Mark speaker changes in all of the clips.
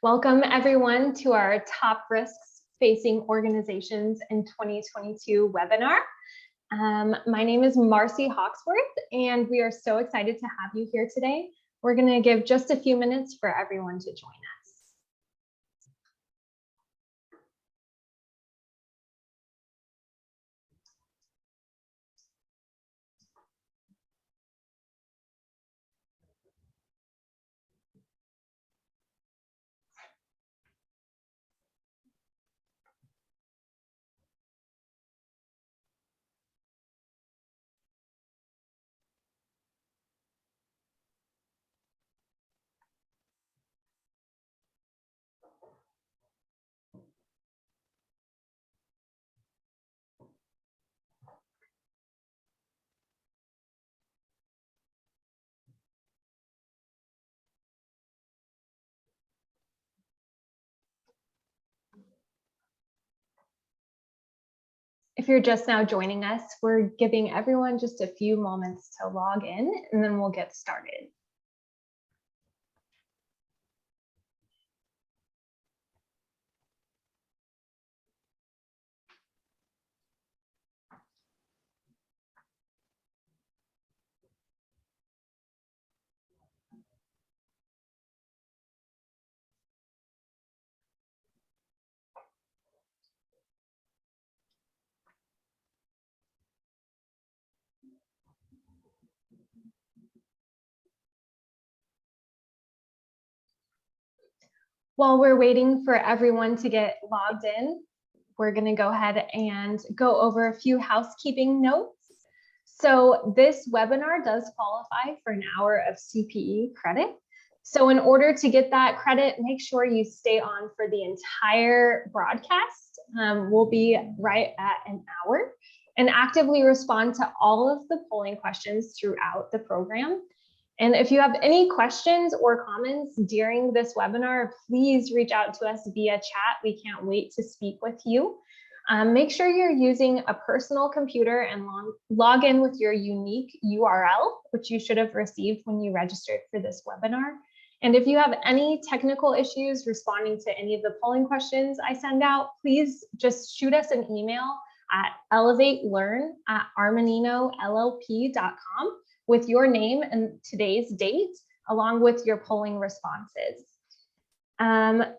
Speaker 1: Welcome everyone to our Top Risks Facing Organizations in 2022 webinar. My name is Marcy Hawksworth, and we are so excited to have you here today. We're going to give just a few minutes for everyone to join us. If you're just now joining us, we're giving everyone just a few moments to log in, and then we'll get started. While we're waiting for everyone to get logged in, we're going to go ahead and go over a few housekeeping notes. So this webinar does qualify for an hour of CPE credit. So in order to get that credit, make sure you stay on for the entire broadcast. We'll be right at an hour, and actively respond to all of the polling questions throughout the program. And if you have any questions or comments during this webinar, please reach out to us via chat. We can't wait to speak with you. Make sure you're using a personal computer and log in with your unique URL, which you should have received when you registered for this webinar. And if you have any technical issues responding to any of the polling questions I send out, please just shoot us an email at elevatelearn@armaninollp.com with your name and today's date, along with your polling responses.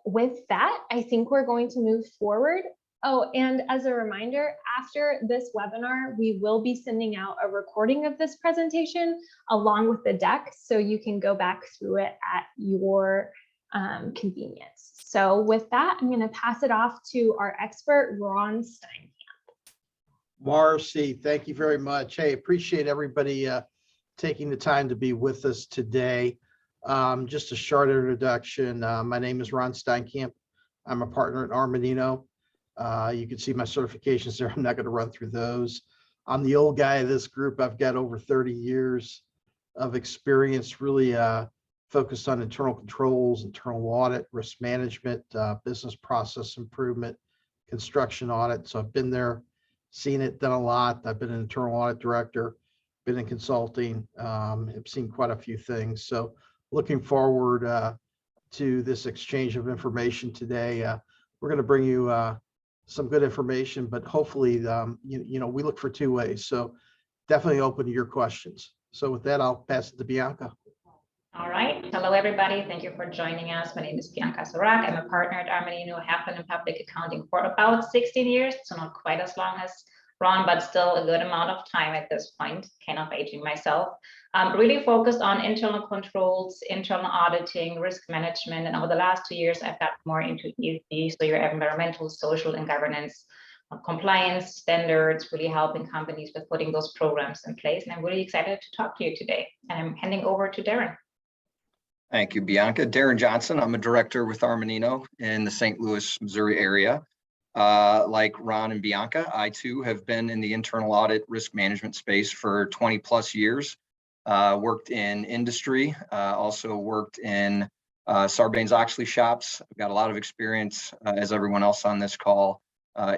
Speaker 1: With that, I think we're going to move forward. Oh, and as a reminder, after this webinar, we will be sending out a recording of this presentation along with the deck, so you can go back through it at your convenience. So with that, I'm going to pass it off to our expert, Ron Steinkamp.
Speaker 2: Marcy, thank you very much. Hey, appreciate everybody taking the time to be with us today. Just a short introduction. My name is Ron Steinkamp. I'm a partner at Armanino. You can see my certifications there. I'm not going to run through those. I'm the old guy of this group. I've got over 30 years of experience, really focused on internal controls, internal audit, risk management, business process improvement, construction audit. So I've been there, seen it, done a lot. I've been an internal audit director, been in consulting, have seen quite a few things. So looking forward to this exchange of information today. We're going to bring you some good information, but hopefully, you know, we look for two ways. So definitely open to your questions. So with that, I'll pass it to Bianca.
Speaker 3: All right. Hello, everybody. Thank you for joining us. My name is Bianca Sorak. I'm a partner at Armanino. I have been in public accounting for about 16 years, so not quite as long as Ron, but still a good amount of time at this point, kind of aging myself. Really focused on internal controls, internal auditing, risk management, and over the last 2 years, I've got more into ESG, so your environmental, social, and governance compliance standards, really helping companies with putting those programs in place. And I'm really excited to talk to you today. And I'm handing over to Darren.
Speaker 4: Thank you, Bianca. Darren Johnson. I'm a director with Armanino in the St. Louis, Missouri area. Like Ron and Bianca, I too have been in the internal audit risk management space for 20 plus years. Worked in industry, also worked in Sarbanes-Oxley shops. I've got a lot of experience, as everyone else on this call,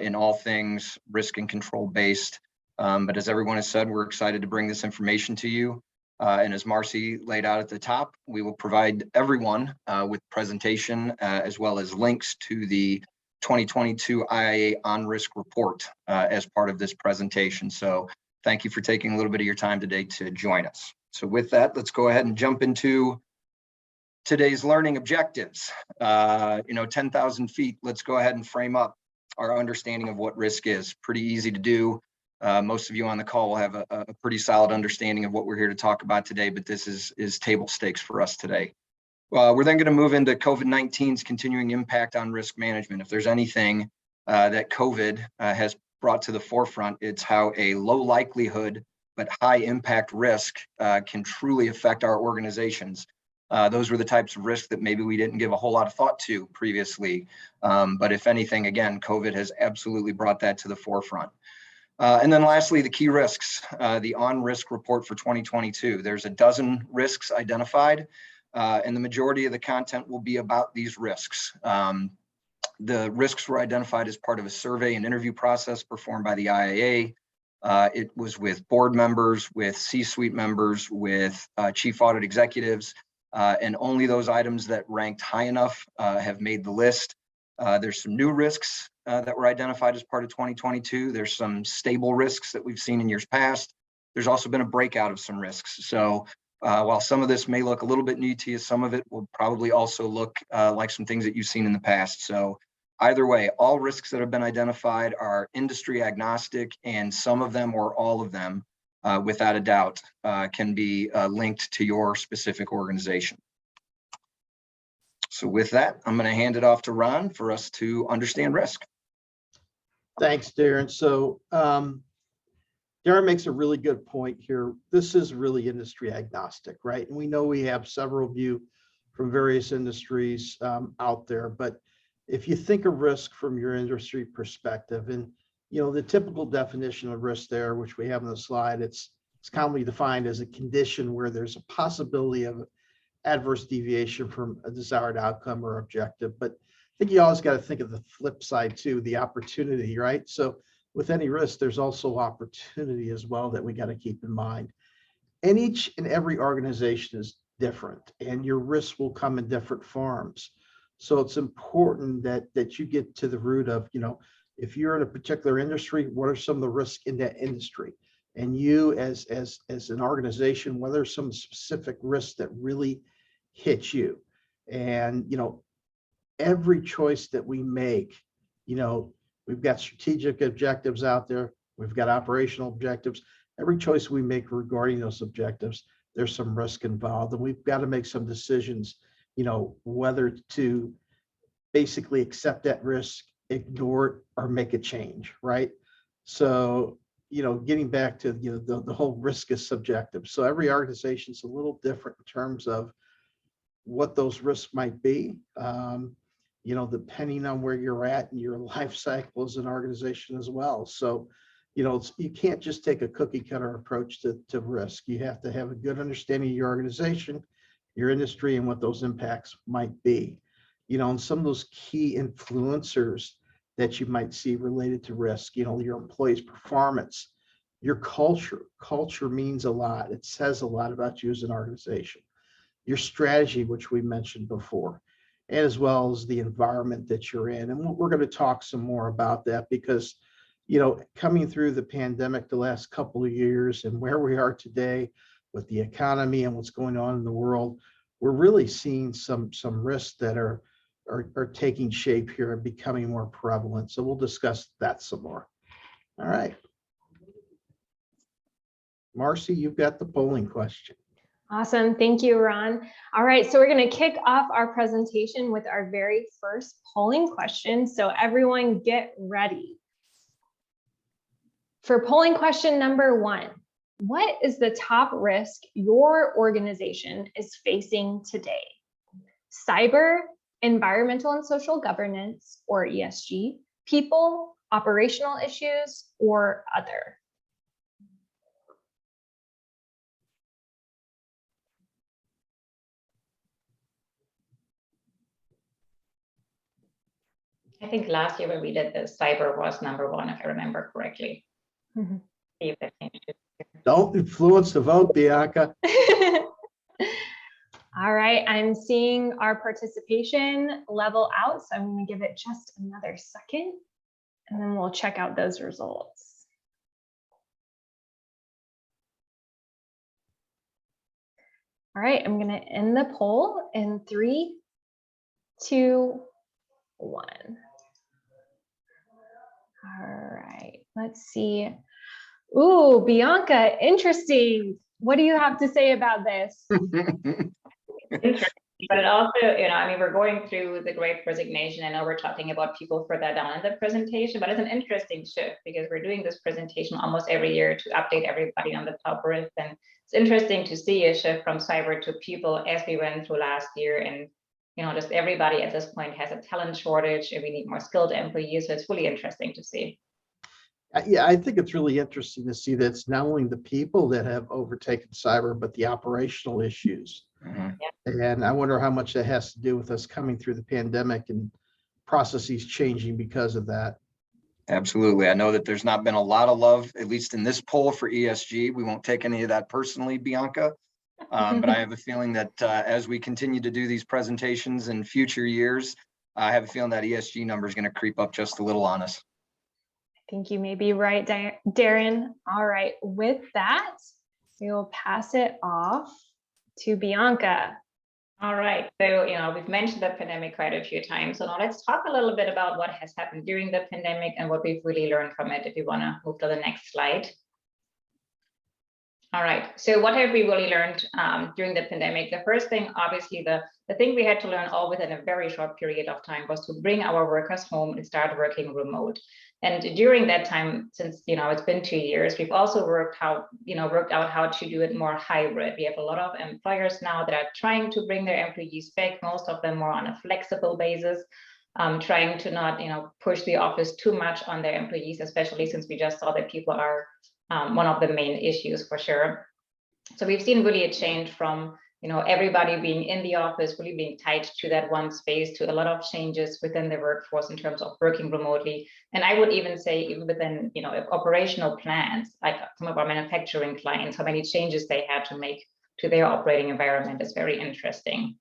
Speaker 4: in all things risk and control based. But as everyone has said, we're excited to bring this information to you. And as Marcy laid out at the top, we will provide everyone with presentation as well as links to the 2022 IIA on risk report as part of this presentation. So thank you for taking a little bit of your time today to join us. So with that, let's go ahead and jump into today's learning objectives. 10,000 feet, let's go ahead and frame up our understanding of what risk is. Pretty easy to do. Most of you on the call will have a pretty solid understanding of what we're here to talk about today, but this is table stakes for us today. We're then going to move into COVID-19's continuing impact on risk management. If there's anything that COVID has brought to the forefront, it's how a low likelihood but high impact risk can truly affect our organizations. Those were the types of risks that maybe we didn't give a whole lot of thought to previously. But if anything, again, COVID has absolutely brought that to the forefront. And then lastly, the key risks, the on-risk report for 2022. There's a dozen risks identified, and the majority of the content will be about these risks. The risks were identified as part of a survey and interview process performed by the IIA. It was with board members, with C-suite members, with chief audit executives, and only those items that ranked high enough have made the list. There's some new risks that were identified as part of 2022. There's some stable risks that we've seen in years past. There's also been a breakout of some risks. So while some of this may look a little bit new to you, some of it will probably also look like some things that you've seen in the past. So either way, all risks that have been identified are industry agnostic, and some of them or all of them, without a doubt, can be linked to your specific organization. So with that, I'm going to hand it off to Ron for us to understand risk.
Speaker 2: Thanks, Darren. So Darren makes a really good point here. This is really industry agnostic, right? And we know we have several of you from various industries out there, but if you think of risk from your industry perspective, and the typical definition of risk there, which we have on the slide, it's commonly defined as a condition where there's a possibility of adverse deviation from a desired outcome or objective. But I think you always got to think of the flip side too, the opportunity, right? So with any risk, there's also opportunity as well that we got to keep in mind. And each and every organization is different, and your risks will come in different forms. So it's important that you get to the root of, if you're in a particular industry, what are some of the risks in that industry? And you as an organization, what are some specific risks that really hit you? And, every choice that we make, we've got strategic objectives out there. We've got operational objectives. Every choice we make regarding those objectives, there's some risk involved, and we've got to make some decisions, whether to basically accept that risk, ignore it, or make a change, right? So, getting back to, the whole risk is subjective. So every organization is a little different in terms of what those risks might be, depending on where you're at in your life cycle as an organization as well. So, you can't just take a cookie cutter approach to risk. You have to have a good understanding of your organization, your industry, and what those impacts might be. And some of those key influencers that you might see related to risk, your employees' performance, your culture. Culture means a lot. It says a lot about you as an organization. Your strategy, which we mentioned before, and as well as the environment that you're in. And we're going to talk some more about that because, coming through the pandemic the last couple of years and where we are today with the economy and what's going on in the world, we're really seeing some risks that are taking shape here and becoming more prevalent. So we'll discuss that some more. All right. Marcy, you've got the polling question.
Speaker 1: Awesome. Thank you, Ron. All right, so we're going to kick off our presentation with our very first polling question. So everyone get ready. For polling question number 1, what is the top risk your organization is facing today? Cyber, environmental and social governance, or ESG, people, operational issues, or other?
Speaker 3: I think last year when we did this, cyber was number 1, if I remember correctly.
Speaker 1: Mm-hmm.
Speaker 3: See if that changed.
Speaker 2: Don't influence the vote, Bianca.
Speaker 1: All right, I'm seeing our participation level out, so I'm going to give it just another second, and then we'll check out those results. All right, I'm going to end the poll in 3, 2, 1. All right, let's see. Ooh, Bianca, interesting. What do you have to say about this?
Speaker 3: Interesting. But it also, I mean, we're going through the Great Resignation. I know we're talking about people further down in the presentation, but it's an interesting shift because we're doing this presentation almost every year to update everybody on the top risk. And it's interesting to see a shift from cyber to people as we went through last year. And, just everybody at this point has a talent shortage and we need more skilled employees. So it's really interesting to see.
Speaker 2: Yeah, I think it's really interesting to see that it's not only the people that have overtaken cyber, but the operational issues. And I wonder how much that has to do with us coming through the pandemic and processes changing because of that.
Speaker 4: Absolutely. I know that there's not been a lot of love, at least in this poll, for ESG. We won't take any of that personally, Bianca. But I have a feeling that as we continue to do these presentations in future years, I have a feeling that ESG number is going to creep up just a little on us.
Speaker 1: I think you may be right, Darren. All right, with that, we will pass it off to Bianca.
Speaker 3: All right, so we've mentioned the pandemic quite a few times. So now let's talk a little bit about what has happened during the pandemic and what we've really learned from it. If you want to move to the next slide. All right, so what have we really learned during the pandemic? The first thing, obviously, the thing we had to learn all within a very short period of time was to bring our workers home and start working remote. And during that time, since it's been 2 years, we've also worked out how to do it more hybrid. We have a lot of employers now that are trying to bring their employees back, most of them more on a flexible basis, trying to not push the office too much on their employees, especially since we just saw that people are one of the main issues for sure. So we've seen really a change from everybody being in the office, really being tied to that one space, to a lot of changes within the workforce in terms of working remotely. And I would even say even within operational plans, like some of our manufacturing clients, how many changes they had to make to their operating environment is very interesting.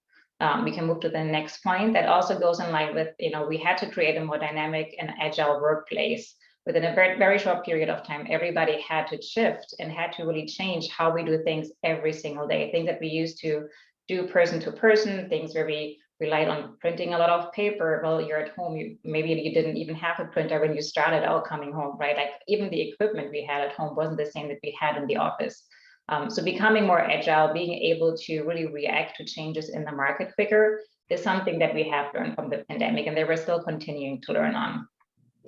Speaker 3: We can move to the next point. That also goes in line with, we had to create a more dynamic and agile workplace. Within a very, very short period of time, everybody had to shift and had to really change how we do things every single day. Things that we used to do person to person, things where we relied on printing a lot of paper. Well, you're at home, maybe you didn't even have a printer when you started out coming home, right? Like even the equipment we had at home wasn't the same that we had in the office. So becoming more agile, being able to really react to changes in the market quicker is something that we have learned from the pandemic, and that we're still continuing to learn on.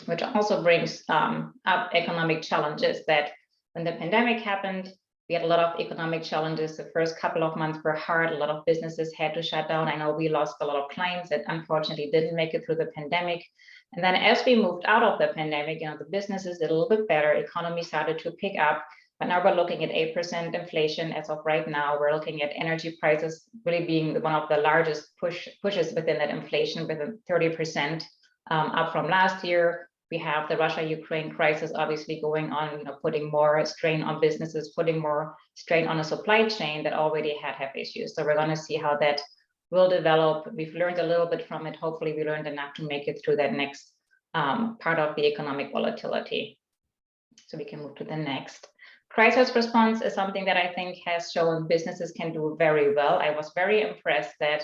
Speaker 3: Which also brings up economic challenges that when the pandemic happened, we had a lot of economic challenges. The first couple of months were hard. A lot of businesses had to shut down. I know we lost a lot of clients that unfortunately didn't make it through the pandemic. And then as we moved out of the pandemic, the businesses did a little bit better. Economy started to pick up. But now we're looking at 8% inflation as of right now. We're looking at energy prices really being one of the largest pushes within that inflation, within 30%. Up from last year. We have the Russia-Ukraine crisis obviously going on, putting more strain on businesses, putting more strain on a supply chain that already have issues. So we're going to see how that will develop. We've learned a little bit from it. Hopefully we learned enough to make it through that next part of the economic volatility. So we can move to the next. Crisis response is something that I think has shown businesses can do very well. I was very impressed that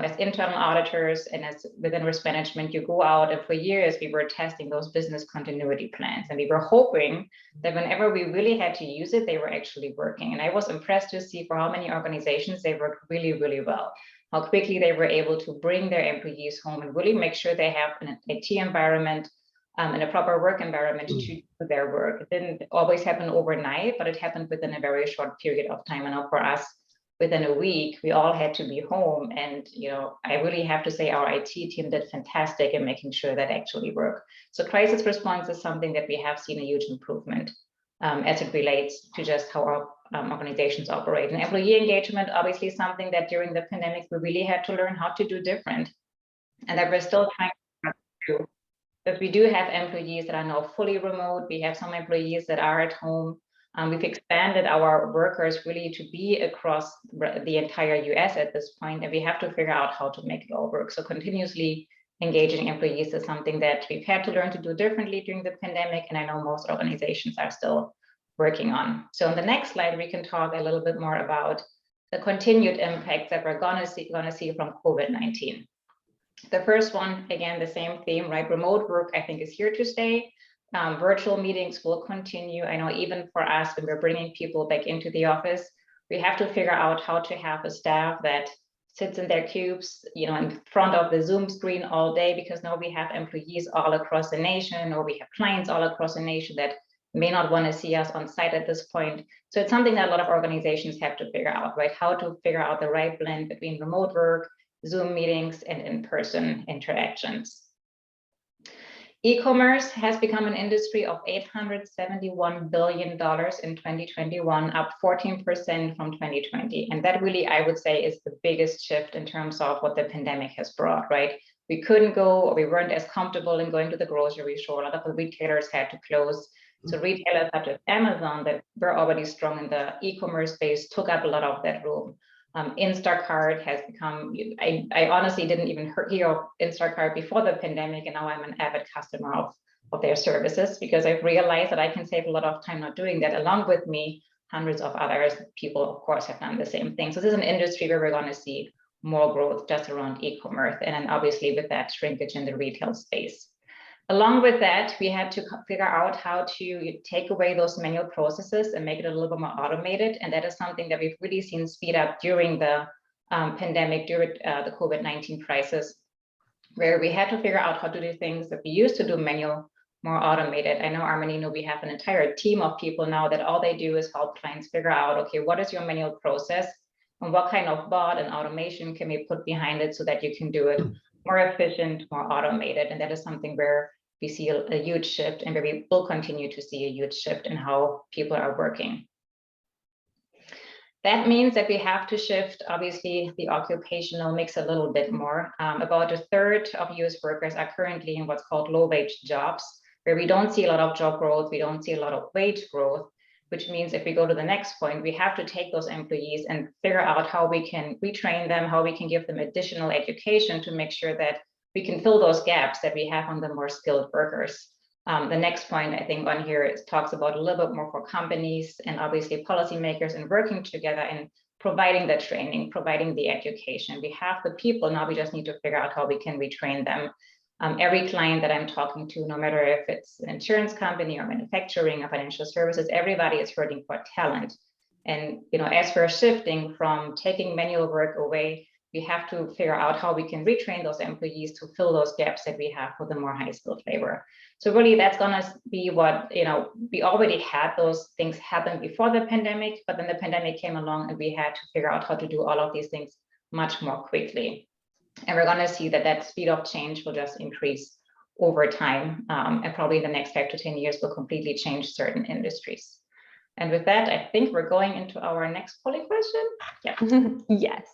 Speaker 3: as internal auditors and as within risk management, you go out, and for years we were testing those business continuity plans, and we were hoping that whenever we really had to use it, they were actually working. And I was impressed to see for how many organizations they worked really, really well, how quickly they were able to bring their employees home and really make sure they have an IT environment and a proper work environment to do their work. It didn't always happen overnight, but it happened within a very short period of time. And now for us, within a week, we all had to be home. And, I really have to say our IT team did fantastic in making sure that actually worked. So crisis response is something that we have seen a huge improvement as it relates to just how our organizations operate. And employee engagement, obviously something that during the pandemic, we really had to learn how to do different. And that we're still trying to do. But we do have employees that are now fully remote. We have some employees that are at home. We've expanded our workers really to be across the entire US at this point, and we have to figure out how to make it all work. So continuously engaging employees is something that we've had to learn to do differently during the pandemic, and I know most organizations are still working on. So on the next slide, we can talk a little bit more about the continued impacts that we're gonna see from COVID-19. The first one, again, the same theme, right? Remote work, I think, is here to stay. Virtual meetings will continue. I know even for us, when we're bringing people back into the office, we have to figure out how to have a staff that sits in their cubes, in front of the Zoom screen all day, because now we have employees all across the nation, or we have clients all across the nation that may not want to see us on site at this point. So it's something that a lot of organizations have to figure out, right? How to figure out the right blend between remote work, Zoom meetings, and in-person interactions. E-commerce has become an industry of $871 billion in 2021, up 14% from 2020. And that really, I would say, is the biggest shift in terms of what the pandemic has brought, right? We couldn't go, or we weren't as comfortable in going to the grocery store. A lot of the retailers had to close. So retailers such as Amazon, that were already strong in the e-commerce space, took up a lot of that room. Instacart has become, I honestly didn't even hear of Instacart before the pandemic, and now I'm an avid customer of their services, because I've realized that I can save a lot of time not doing that. Along with me, hundreds of others people, of course, have done the same thing. So this is an industry where we're going to see more growth just around e-commerce, and then obviously with that shrinkage in the retail space. Along with that, we had to figure out how to take away those manual processes and make it a little bit more automated. And that is something that we've really seen speed up during the pandemic, during the COVID-19 crisis, where we had to figure out how to do things that we used to do manual, more automated. I know, Armanino, we have an entire team of people now that all they do is help clients figure out, okay, what is your manual process and what kind of bot and automation can we put behind it so that you can do it more efficient, more automated. And that is something where we see a huge shift, and where we will continue to see a huge shift in how people are working. That means that we have to shift, obviously, the occupational mix a little bit more. About a third of US workers are currently in what's called low-wage jobs, where we don't see a lot of job growth, we don't see a lot of wage growth, which means if we go to the next point, we have to take those employees and figure out how we can retrain them, how we can give them additional education to make sure that we can fill those gaps that we have on the more skilled workers. The next point, I think, on here talks about a little bit more for companies and obviously policymakers, and working together and providing the training, providing the education. We have the people, now we just need to figure out how we can retrain them. Every client that I'm talking to, no matter if it's an insurance company or manufacturing or financial services, everybody is hurting for talent. And as we're shifting from taking manual work away, we have to figure out how we can retrain those employees to fill those gaps that we have for the more high-skilled labor. So really, that's going to be what, we already had those things happen before the pandemic, but then the pandemic came along and we had to figure out how to do all of these things much more quickly. And we're going to see that speed of change will just increase over time, and probably in the next 5 to 10 years will completely change certain industries. And with that, I think we're going into our next polling question. Yeah.
Speaker 1: Yes.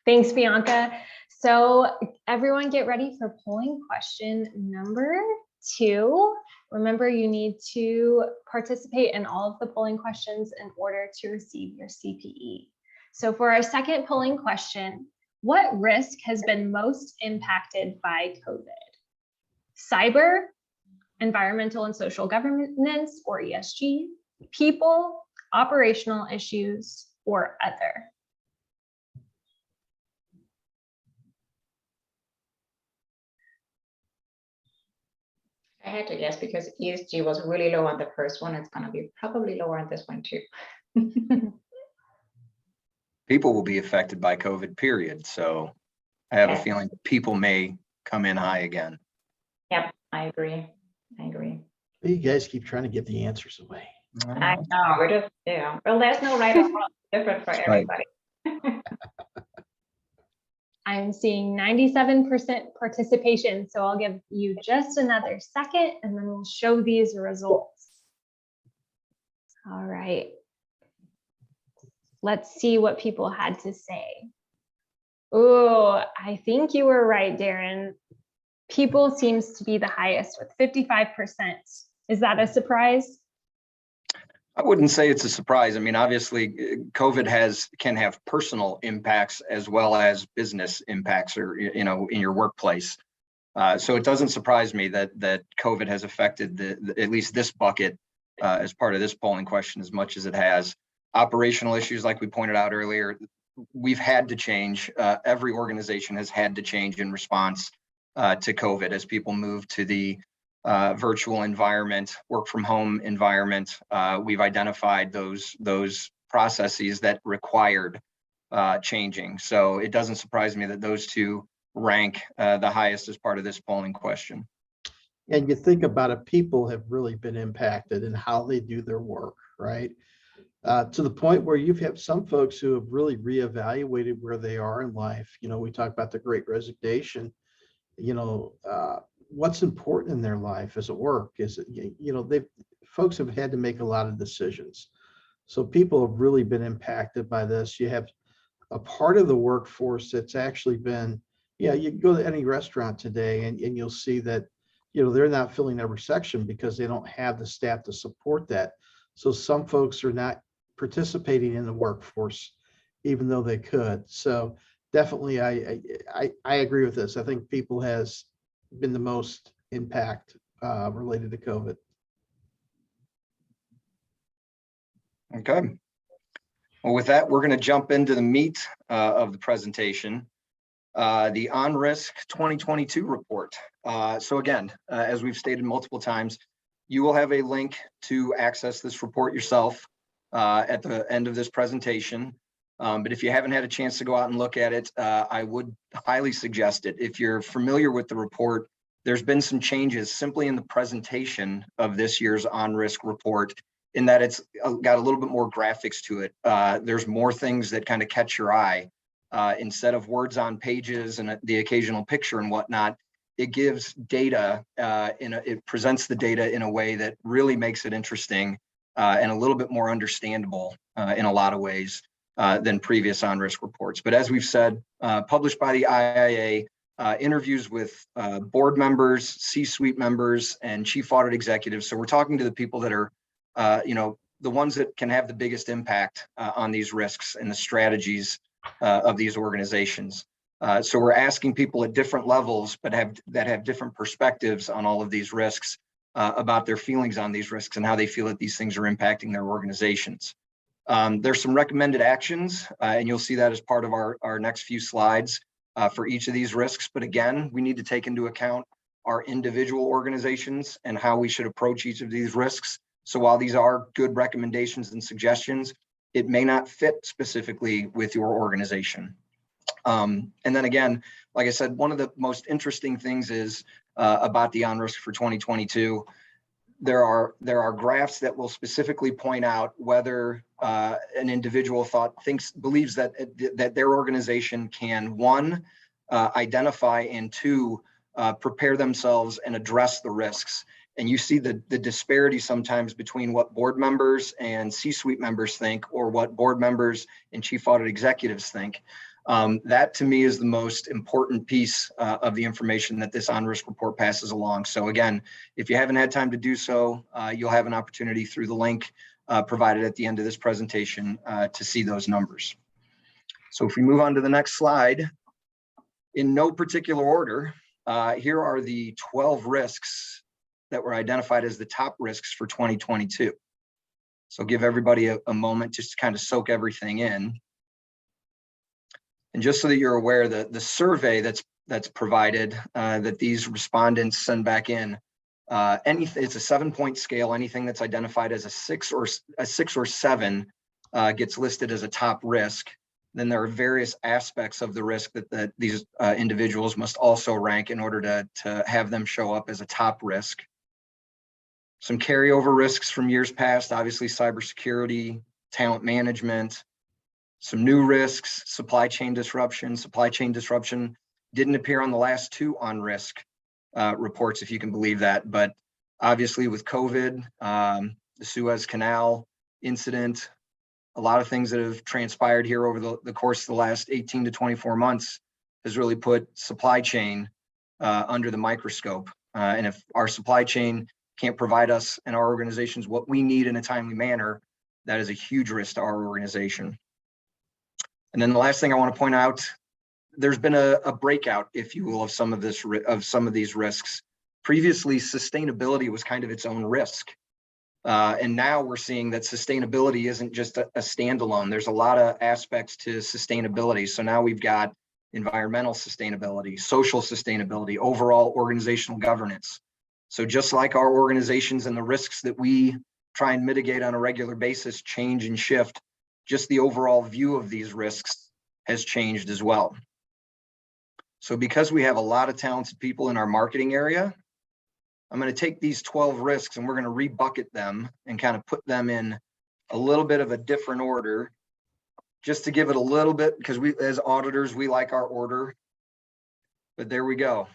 Speaker 1: Thanks, Bianca. So everyone get ready for polling question number 2. Remember, you need to participate in all of the polling questions in order to receive your CPE. So for our second polling question, what risk has been most impacted by COVID? Cyber, environmental and social governance, or ESG, people, operational issues, or other?
Speaker 3: I had to guess because ESG was really low on the first one. It's going to be probably lower on this one too.
Speaker 4: People will be affected by COVID, period. So I have a feeling people may come in high again.
Speaker 3: Yep, I agree.
Speaker 2: You guys keep trying to give the answers away.
Speaker 3: I know, we're just, well, there's no right or wrong, different for everybody.
Speaker 1: I'm seeing 97% participation, so I'll give you just another second and then we'll show these results. All right. Let's see what people had to say. Oh, I think you were right, Darren. People seems to be the highest with 55%. Is that a surprise?
Speaker 4: I wouldn't say it's a surprise. I mean, obviously, COVID can have personal impacts as well as business impacts, or in your workplace. So it doesn't surprise me that COVID has affected at least this bucket as part of this polling question as much as it has. Operational issues, like we pointed out earlier, we've had to change. Every organization has had to change in response to COVID as people move to the virtual environment, work from home environment. We've identified those processes that required changing. So it doesn't surprise me that those two rank the highest as part of this polling question.
Speaker 2: And you think about it, people have really been impacted in how they do their work, right? To the point where you've had some folks who have really reevaluated where they are in life. We talk about the Great Resignation. What's important in their life? Is it work? Is it, folks have had to make a lot of decisions. So people have really been impacted by this. You have a part of the workforce that's actually been, you go to any restaurant today and you'll see that, they're not filling every section because they don't have the staff to support that. So some folks are not participating in the workforce, even though they could. So definitely, I agree with this. I think people has been the most impact related to COVID.
Speaker 4: Okay. Well, with that, we're going to jump into the meat of the presentation, the On-Risk 2022 report. So again, as we've stated multiple times, you will have a link to access this report yourself at the end of this presentation. But if you haven't had a chance to go out and look at it, I would highly suggest it. If you're familiar with the report, there's been some changes simply in the presentation of this year's On-Risk report, in that it's got a little bit more graphics to it. There's more things that kind of catch your eye. Instead of words on pages and the occasional picture and whatnot, it gives data, it presents the data in a way that really makes it interesting and a little bit more understandable in a lot of ways than previous On-Risk reports. But as we've said, published by the IIA, interviews with board members, C-suite members, and chief audit executives. So we're talking to the people that are, the ones that can have the biggest impact on these risks and the strategies of these organizations. So we're asking people at different levels, but that have different perspectives on all of these risks, about their feelings on these risks and how they feel that these things are impacting their organizations. There's some recommended actions, and you'll see that as part of our next few slides for each of these risks. But again, we need to take into account our individual organizations and how we should approach each of these risks. So while these are good recommendations and suggestions, it may not fit specifically with your organization. And then again, like I said, one of the most interesting things is about the On-Risk for 2022. There are graphs that will specifically point out whether an individual believes that their organization can, one, identify, and two, prepare themselves and address the risks. And you see the disparity sometimes between what board members and C-suite members think, or what board members and chief audit executives think. That to me is the most important piece of the information that this On-Risk report passes along. So again, if you haven't had time to do so, you'll have an opportunity through the link provided at the end of this presentation to see those numbers. So if we move on to the next slide, in no particular order, here are the 12 risks that were identified as the top risks for 2022. So give everybody a moment just to kind of soak everything in. And just so that you're aware, the survey that's provided, that these respondents send back in, it's a 7-point scale. Anything that's identified as a 6 or 7 gets listed as a top risk. Then there are various aspects of the risk that these individuals must also rank in order to have them show up as a top risk. Some carryover risks from years past, obviously cybersecurity, talent management. Some new risks, supply chain disruption. Supply chain disruption didn't appear on the last 2 On-Risk reports, if you can believe that. But obviously with COVID, the Suez Canal incident, a lot of things that have transpired here over the course of the last 18 to 24 months has really put supply chain under the microscope. And if our supply chain can't provide us and our organizations what we need in a timely manner, that is a huge risk to our organization. And then the last thing I want to point out, there's been a breakout, if you will, of some of these risks. Previously, sustainability was kind of its own risk. And now we're seeing that sustainability isn't just a standalone. There's a lot of aspects to sustainability. So now we've got environmental sustainability, social sustainability, overall organizational governance. So just like our organizations and the risks that we try and mitigate on a regular basis change and shift, just the overall view of these risks has changed as well. So because we have a lot of talented people in our marketing area, I'm going to take these 12 risks and we're going to rebucket them and kind of put them in a little bit of a different order, just to give it a little bit, because we, as auditors, we like our order. But there we go.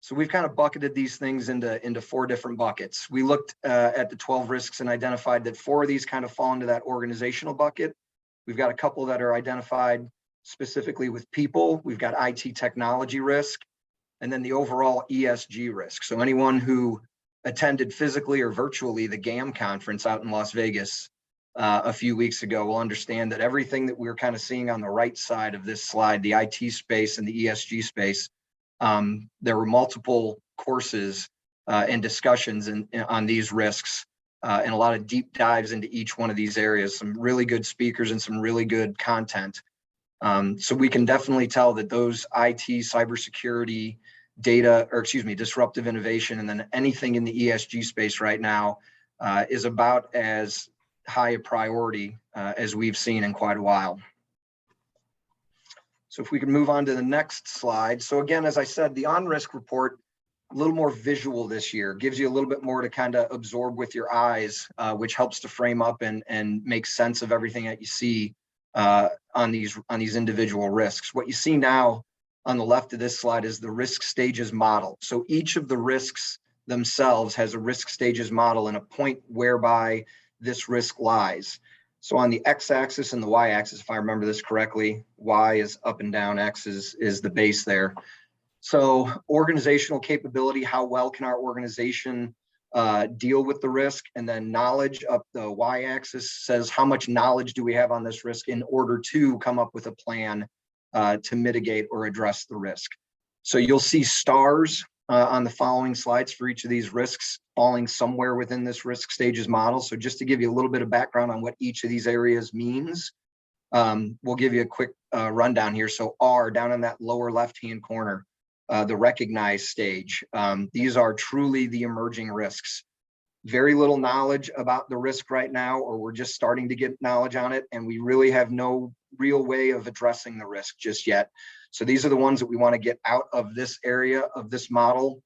Speaker 4: So we've kind of bucketed these things into 4 different buckets. We looked at the 12 risks and identified that 4 of these kind of fall into that organizational bucket. We've got a couple that are identified specifically with people. We've got IT technology risk, and then the overall ESG risk. So anyone who attended physically or virtually the GAM conference out in Las Vegas a few weeks ago will understand that everything that we're kind of seeing on the right side of this slide, the IT space and the ESG space, there were multiple courses and discussions on these risks and a lot of deep dives into each one of these areas, some really good speakers and some really good content. So we can definitely tell that those IT, cybersecurity, disruptive innovation, and then anything in the ESG space right now is about as high a priority as we've seen in quite a while. So if we can move on to the next slide. So again, as I said, the on-risk report, a little more visual this year, gives you a little bit more to kind of absorb with your eyes, which helps to frame up and make sense of everything that you see on these individual risks. What you see now on the left of this slide is the risk stages model. So each of the risks themselves has a risk stages model and a point whereby this risk lies. So on the x-axis and the y-axis, if I remember this correctly, y is up and down, x is the base there. So organizational capability, how well can our organization deal with the risk? And then knowledge up the y-axis says how much knowledge do we have on this risk in order to come up with a plan to mitigate or address the risk. So you'll see stars on the following slides for each of these risks falling somewhere within this risk stages model. So just to give you a little bit of background on what each of these areas means, we'll give you a quick rundown here. So R, down in that lower left-hand corner, the recognized stage. These are truly the emerging risks. Very little knowledge about the risk right now, or we're just starting to get knowledge on it, and we really have no real way of addressing the risk just yet. So these are the ones that we want to get out of this area of this model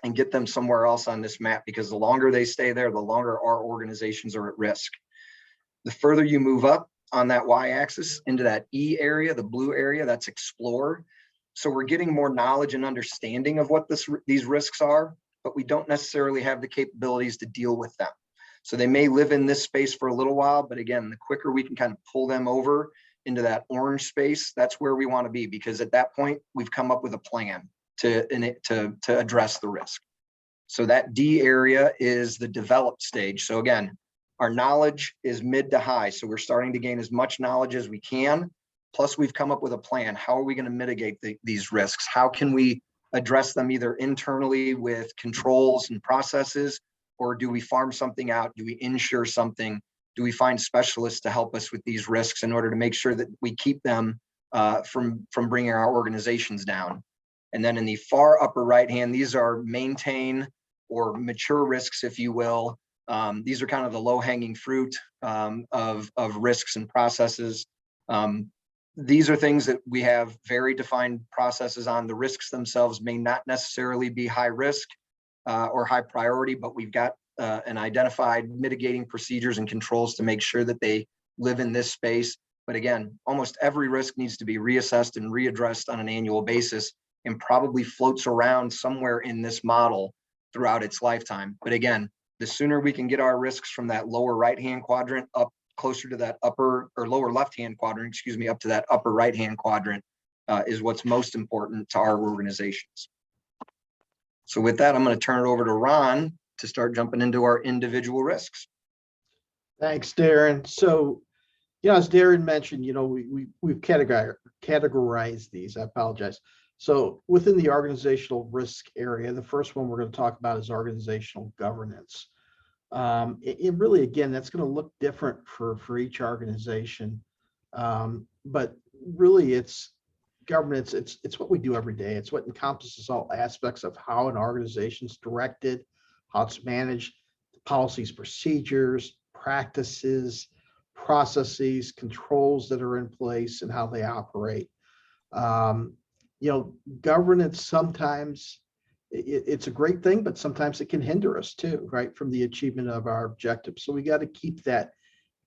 Speaker 4: and get them somewhere else on this map, because the longer they stay there, the longer our organizations are at risk. The further you move up on that y-axis into that E area, the blue area, that's explore. So we're getting more knowledge and understanding of what these risks are, but we don't necessarily have the capabilities to deal with them. So they may live in this space for a little while, but again, the quicker we can kind of pull them over into that orange space, that's where we want to be, because at that point, we've come up with a plan to address the risk. So that D area is the developed stage. So again, our knowledge is mid to high. So we're starting to gain as much knowledge as we can. Plus we've come up with a plan. How are we going to mitigate these risks? How can we address them either internally with controls and processes, or do we farm something out? Do we insure something? Do we find specialists to help us with these risks in order to make sure that we keep them from bringing our organizations down? And then in the far upper right hand, these are maintain or mature risks, if you will. These are kind of the low hanging fruit of risks and processes. These are things that we have very defined processes on. The risks themselves may not necessarily be high risk or high priority, but we've got an identified mitigating procedures and controls to make sure that they live in this space. But again, almost every risk needs to be reassessed and readdressed on an annual basis, and probably floats around somewhere in this model throughout its lifetime. But again, the sooner we can get our risks from that lower right-hand quadrant up closer to that upper or lower left-hand quadrant, excuse me, up to that upper right-hand quadrant is what's most important to our organizations. So with that, I'm going to turn it over to Ron to start jumping into our individual risks.
Speaker 2: Thanks, Darren. So, as Darren mentioned, we've categorized these. I apologize. So within the organizational risk area, the first one we're going to talk about is organizational governance. It really, again, that's going to look different for each organization. But really it's governance. It's what we do every day. It's what encompasses all aspects of how an organization's directed, how it's managed, policies, procedures, practices, processes, controls that are in place, and how they operate. Governance sometimes it's a great thing, but sometimes it can hinder us too, right, from the achievement of our objectives. So we got to keep that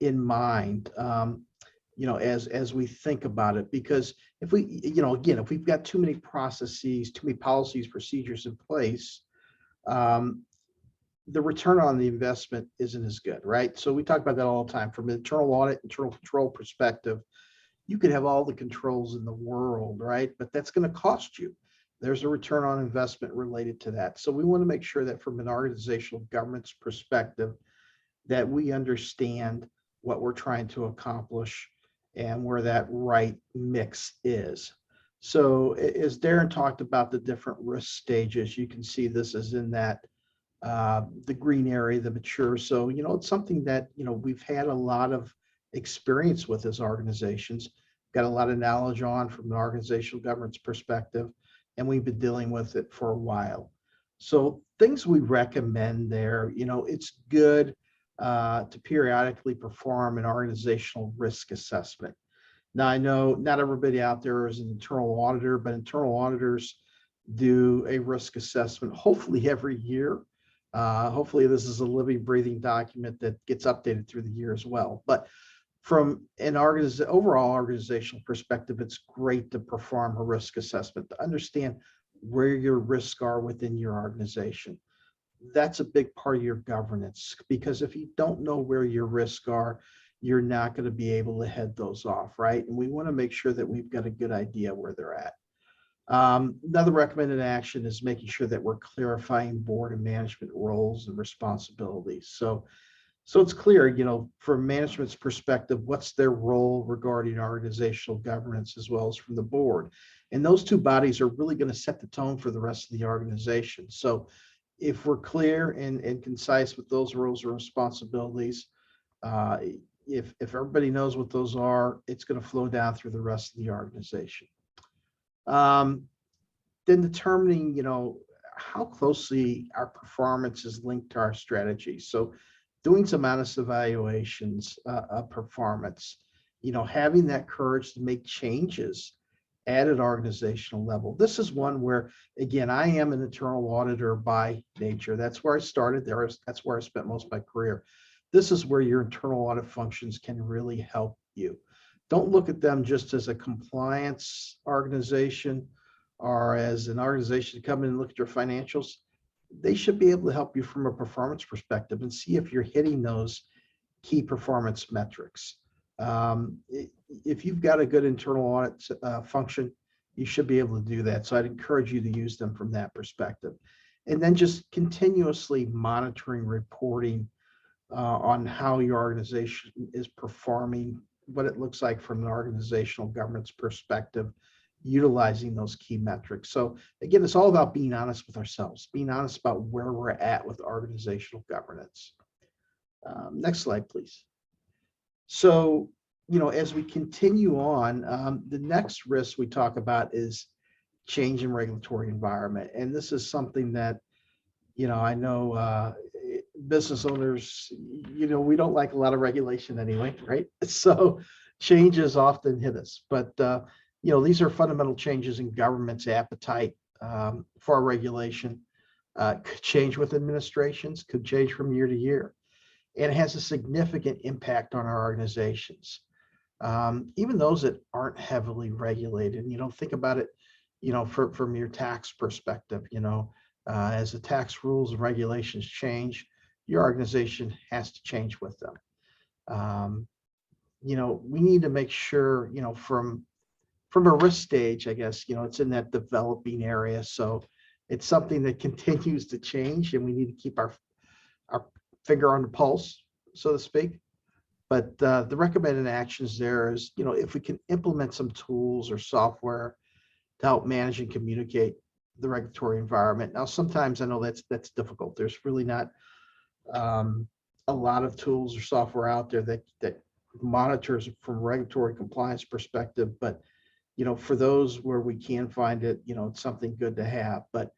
Speaker 2: in mind, as we think about it, because if we, again, if we've got too many processes, too many policies, procedures in place, the return on the investment isn't as good, right? So we talk about that all the time from an internal audit, internal control perspective. You could have all the controls in the world, right? But that's going to cost you. There's a return on investment related to that. So we want to make sure that from an organizational governance perspective, that we understand what we're trying to accomplish and where that right mix is. So as Darren talked about the different risk stages, you can see this is in that the green area, the mature. So, it's something that, we've had a lot of experience with as organizations, got a lot of knowledge on from an organizational governance perspective, and we've been dealing with it for a while. So things we recommend there, it's good to periodically perform an organizational risk assessment. Now, I know not everybody out there is an internal auditor, but internal auditors do a risk assessment, hopefully every year. Hopefully this is a living, breathing document that gets updated through the year as well. But from an overall organizational perspective, it's great to perform a risk assessment to understand where your risks are within your organization. That's a big part of your governance, because if you don't know where your risks are, you're not going to be able to head those off, right? And we want to make sure that we've got a good idea where they're at. Another recommended action is making sure that we're clarifying board and management roles and responsibilities. So it's clear, from management's perspective, what's their role regarding organizational governance, as well as from the board. And those two bodies are really going to set the tone for the rest of the organization. So if we're clear and concise with those roles and responsibilities, if everybody knows what those are, it's going to flow down through the rest of the organization. Then determining, how closely our performance is linked to our strategy. So doing some honest evaluations of performance, having that courage to make changes at an organizational level. This is one where, again, I am an internal auditor by nature. That's where I started there. That's where I spent most of my career. This is where your internal audit functions can really help you. Don't look at them just as a compliance organization or as an organization to come in and look at your financials. They should be able to help you from a performance perspective and see if you're hitting those key performance metrics. If you've got a good internal audit function, you should be able to do that. So I'd encourage you to use them from that perspective. And then just continuously monitoring, reporting on how your organization is performing, what it looks like from an organizational governance perspective, utilizing those key metrics. So again, it's all about being honest with ourselves, being honest about where we're at with organizational governance. Next slide, please. So, as we continue on, the next risk we talk about is change in regulatory environment. And this is something that, I know business owners, we don't like a lot of regulation anyway, right? So changes often hit us, but these are fundamental changes in government's appetite for regulation. Could change with administrations, could change from year to year. And it has a significant impact on our organizations. Even those that aren't heavily regulated, think about it, from your tax perspective, as the tax rules and regulations change, your organization has to change with them. We need to make sure, from a risk stage, I guess, it's in that developing area. So it's something that continues to change, and we need to keep our finger on the pulse, so to speak. But the recommended actions there is, if we can implement some tools or software to help manage and communicate the regulatory environment. Now, sometimes I know that's difficult. There's really not a lot of tools or software out there that monitors from a regulatory compliance perspective. But for those where we can find it, it's something good to have. But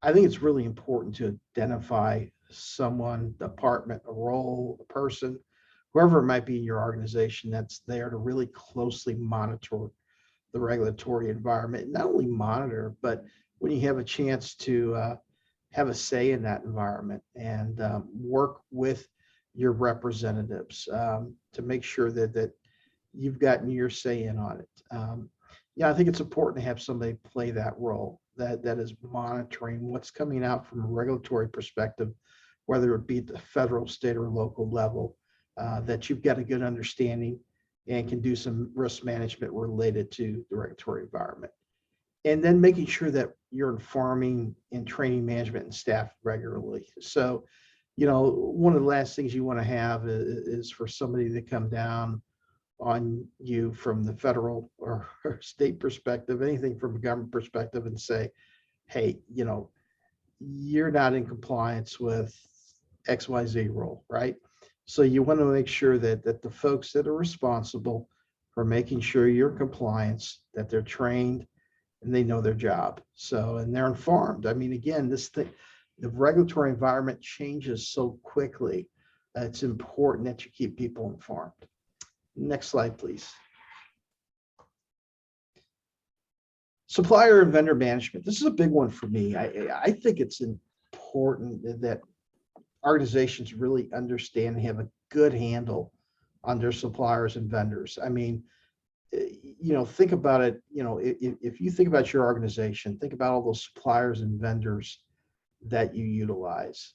Speaker 2: I think it's really important to identify someone, department, a role, a person, whoever it might be in your organization that's there to really closely monitor the regulatory environment. Not only monitor, but when you have a chance to have a say in that environment and work with your representatives to make sure that you've gotten your say in on it. I think it's important to have somebody play that role that is monitoring what's coming out from a regulatory perspective, whether it be at the federal, state, or local level, that you've got a good understanding and can do some risk management related to the regulatory environment. And then making sure that you're informing and training management and staff regularly. So, one of the last things you want to have is for somebody to come down on you from the federal or state perspective, anything from a government perspective, and say, hey, you're not in compliance with XYZ rule, right? So you want to make sure that the folks that are responsible for making sure you're in compliance, that they're trained and they know their job. So, and they're informed. I mean, again, the regulatory environment changes so quickly. It's important that you keep people informed. Next slide, please. Supplier and vendor management. This is a big one for me. I think it's important that organizations really understand and have a good handle on their suppliers and vendors. I mean, think about it, if you think about your organization, think about all those suppliers and vendors that you utilize.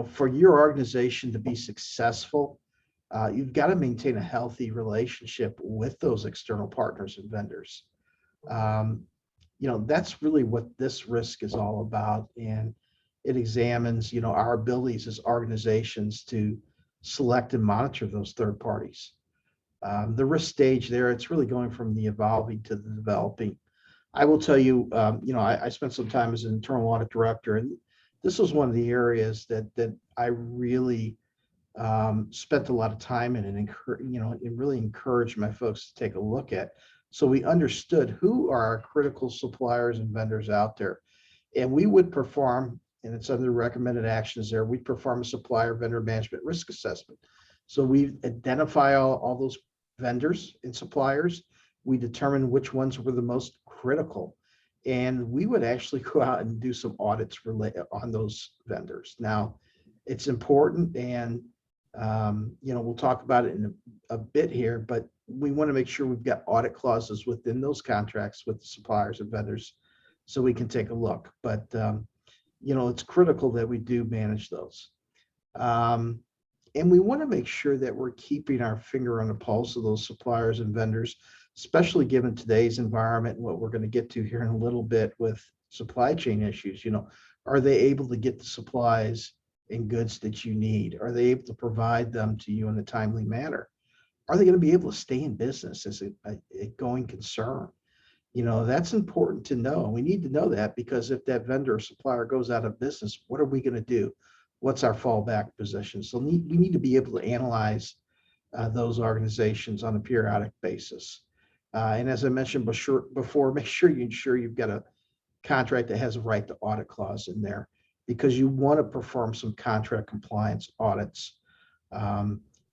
Speaker 2: For your organization to be successful, you've got to maintain a healthy relationship with those external partners and vendors. That's really what this risk is all about. And it examines, our abilities as organizations to select and monitor those third parties. The risk stage there, it's really going from the evolving to the developing. I will tell you, I spent some time as an internal audit director, and this was one of the areas that I really spent a lot of time in, and really encouraged my folks to take a look at. So we understood who are our critical suppliers and vendors out there, and we would perform, and it's under recommended actions there, we perform a supplier vendor management risk assessment. So we identify all those vendors and suppliers. We determine which ones were the most critical, and we would actually go out and do some audits on those vendors. Now, it's important, and we'll talk about it in a bit here, but we want to make sure we've got audit clauses within those contracts with the suppliers and vendors so we can take a look. But it's critical that we do manage those. And we want to make sure that we're keeping our finger on the pulse of those suppliers and vendors, especially given today's environment and what we're going to get to here in a little bit with supply chain issues. Are they able to get the supplies and goods that you need? Are they able to provide them to you in a timely manner? Are they going to be able to stay in business as a going concern? That's important to know. We need to know that, because if that vendor or supplier goes out of business, what are we going to do? What's our fallback position? So we need to be able to analyze those organizations on a periodic basis. And as I mentioned before, make sure you ensure you've got a contract that has a right to audit clause in there, because you want to perform some contract compliance audits.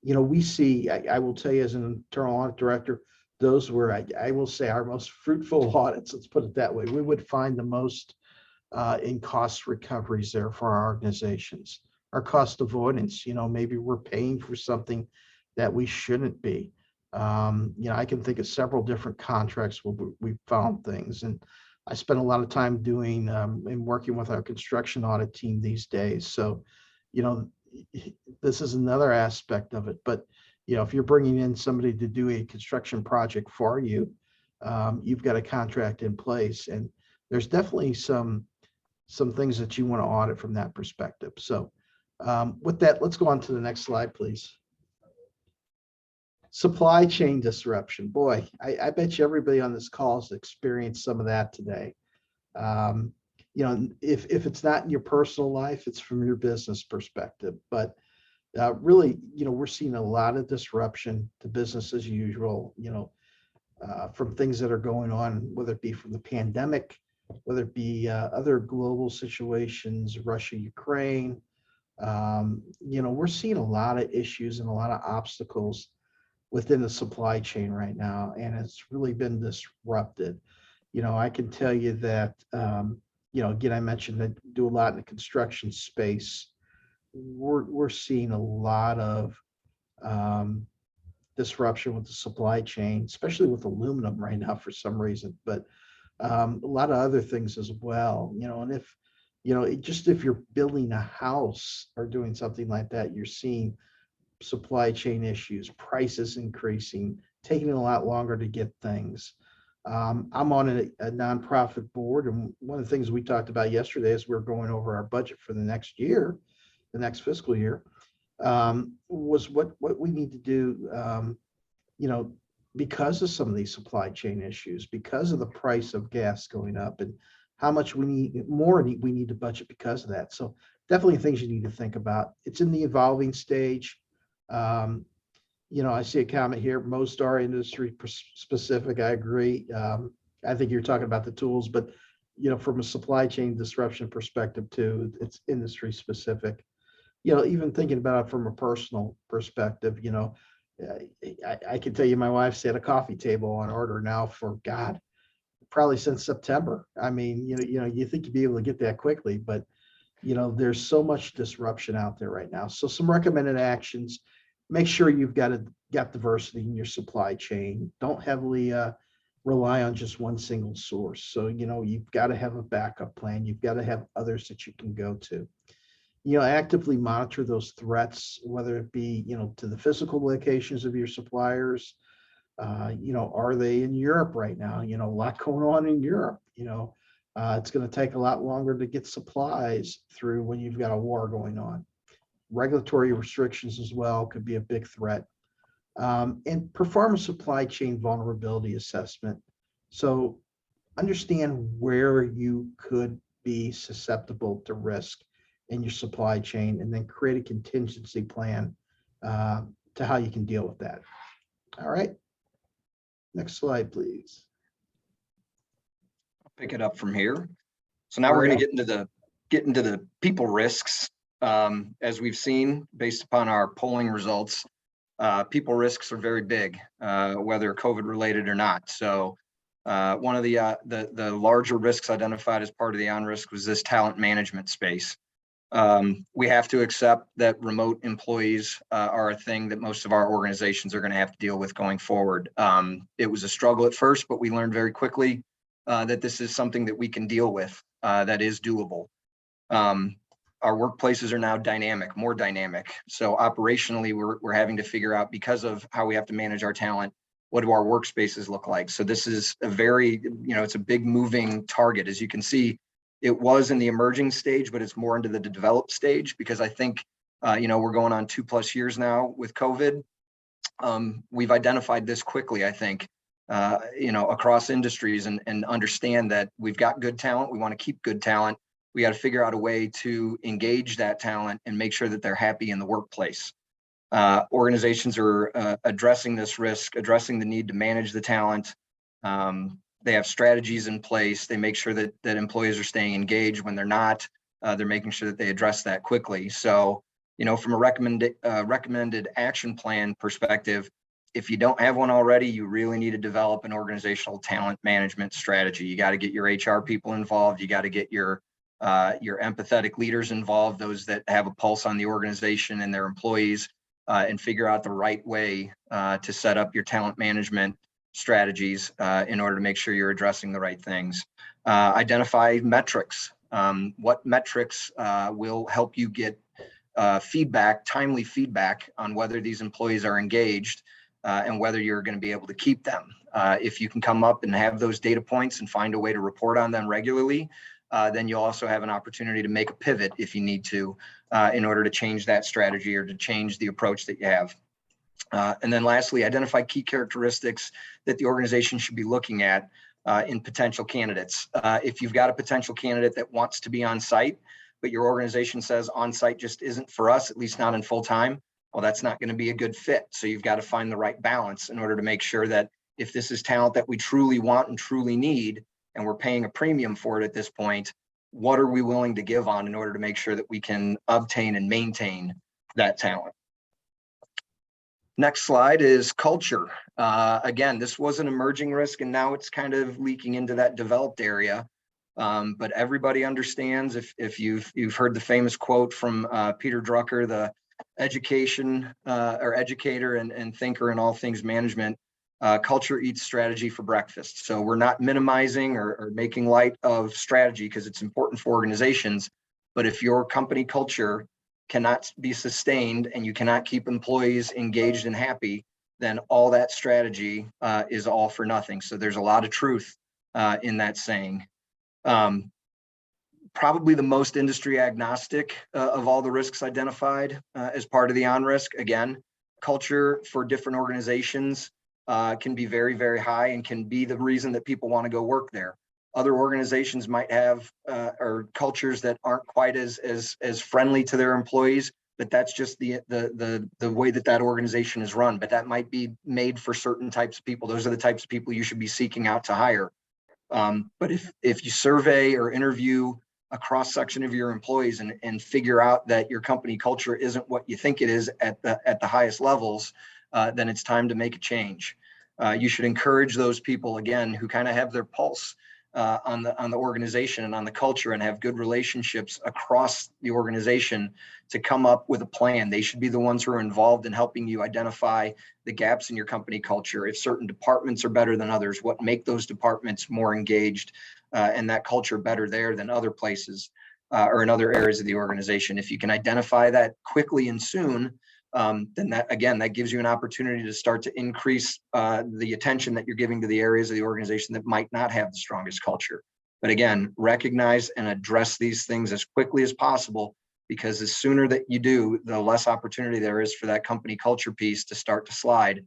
Speaker 2: We see, I will tell you as an internal audit director, those were, I will say, our most fruitful audits, let's put it that way. We would find the most in cost recoveries there for our organizations. Our cost avoidance, maybe we're paying for something that we shouldn't be. I can think of several different contracts where we found things, and I spend a lot of time doing and working with our construction audit team these days. So, this is another aspect of it. But, if you're bringing in somebody to do a construction project for you, you've got a contract in place, and there's definitely some things that you want to audit from that perspective. So, With that, let's go on to the next slide, please. Supply chain disruption. Boy, I bet you everybody on this call has experienced some of that today. You know, if it's not in your personal life, it's from your business perspective. But really, you know, we're seeing a lot of disruption to business as usual, you know, from things that are going on, whether it be from the pandemic, whether it be other global situations, Russia, Ukraine. You know, we're seeing a lot of issues and a lot of obstacles within the supply chain right now, and it's really been disrupted. You know, I can tell you that, you know, again, I mentioned that I do a lot in the construction space. We're seeing a lot of disruption with the supply chain, especially with aluminum right now for some reason, but a lot of other things as well. You know, and if you know, just if you're building a house or doing something like that, you're seeing supply chain issues, prices increasing, taking a lot longer to get things. I'm on a nonprofit board, and one of the things we talked about yesterday as we're going over our budget for the next year, the next fiscal year, was what we need to do, you know, because of some of these supply chain issues, because of the price of gas going up, and how much we need to budget because of that. So definitely things you need to think about. It's in the evolving stage. You know, I see a comment here, most are industry specific. I agree. I think you're talking about the tools, but you know, from a supply chain disruption perspective too, it's industry specific. You know, even thinking about it from a personal perspective, you know, I can tell you my wife's at a coffee table on order now for God, probably since September. I mean, you know, you think you'd be able to get that quickly, but you know, there's so much disruption out there right now. So some recommended actions: make sure you've got diversity in your supply chain. Don't heavily rely on just one single source. So, you know, you've got to have a backup plan. You've got to have others that you can go to. You know, actively monitor those threats, whether it be, you know, to the physical locations of your suppliers. You know, are they in Europe right now? You know, a lot going on in Europe. You know, it's going to take a lot longer to get supplies through when you've got a war going on. Regulatory restrictions as well could be a big threat. And perform a supply chain vulnerability assessment. So understand where you could be susceptible to risk in your supply chain, and then create a contingency plan to how you can deal with that. All right. Next slide, please.
Speaker 4: I'll pick it up from here. So now we're going to get into the people risks. As we've seen, based upon our polling results, people risks are very big, whether COVID related or not. So one of the larger risks identified as part of the on-risk was this talent management space. We have to accept that remote employees are a thing that most of our organizations are going to have to deal with going forward. It was a struggle at first, but we learned very quickly that this is something that we can deal with, that is doable. Our workplaces are now dynamic, more dynamic. So operationally, we're having to figure out, because of how we have to manage our talent, what do our workspaces look like? So this is a very, you know, it's a big moving target. As you can see, it was in the emerging stage, but it's more into the developed stage, because I think, you know, we're going on 2+ years now with COVID. We've identified this quickly, I think, you know, across industries, and understand that we've got good talent. We want to keep good talent. We got to figure out a way to engage that talent and make sure that they're happy in the workplace. Organizations are addressing this risk, addressing the need to manage the talent. They have strategies in place. They make sure that employees are staying engaged. When they're not, they're making sure that they address that quickly. So, you know, from a recommended action plan perspective, if you don't have one already, you really need to develop an organizational talent management strategy. You got to get your HR people involved. You got to get your empathetic leaders involved, those that have a pulse on the organization and their employees, and figure out the right way to set up your talent management strategies in order to make sure you're addressing the right things. Identify metrics. What metrics will help you get timely feedback on whether these employees are engaged and whether you're going to be able to keep them. If you can come up and have those data points and find a way to report on them regularly, then you'll also have an opportunity to make a pivot if you need to, in order to change that strategy or to change the approach that you have. And then lastly, identify key characteristics that the organization should be looking at in potential candidates. If you've got a potential candidate that wants to be on site, but your organization says on site just isn't for us, at least not in full time, well, that's not going to be a good fit. So you've got to find the right balance in order to make sure that if this is talent that we truly want and truly need, and we're paying a premium for it at this point, what are we willing to give on in order to make sure that we can obtain and maintain that talent? Next slide is culture. Again, this was an emerging risk, and now it's kind of leaking into that developed area. But everybody understands, if you've heard the famous quote from Peter Drucker, the educator and thinker in all things management, culture eats strategy for breakfast. So we're not minimizing or making light of strategy because it's important for organizations. But if your company culture cannot be sustained and you cannot keep employees engaged and happy, then all that strategy is all for nothing. So there's a lot of truth in that saying. Probably the most industry agnostic of all the risks identified as part of the on-risk. Again, culture for different organizations can be very, very high and can be the reason that people want to go work there. Other organizations might have or cultures that aren't quite as friendly to their employees, but that's just the way that organization is run. But that might be made for certain types of people. Those are the types of people you should be seeking out to hire. But if you survey or interview a cross section of your employees and figure out that your company culture isn't what you think it is at the highest levels, then it's time to make a change. You should encourage those people, again, who kind of have their pulse on the organization and on the culture and have good relationships across the organization to come up with a plan. They should be the ones who are involved in helping you identify the gaps in your company culture. If certain departments are better than others, what make those departments more engaged and that culture better there than other places or in other areas of the organization. If you can identify that quickly and soon, then that gives you an opportunity to start to increase the attention that you're giving to the areas of the organization that might not have the strongest culture. But again, recognize and address these things as quickly as possible, because the sooner that you do, the less opportunity there is for that company culture piece to start to slide,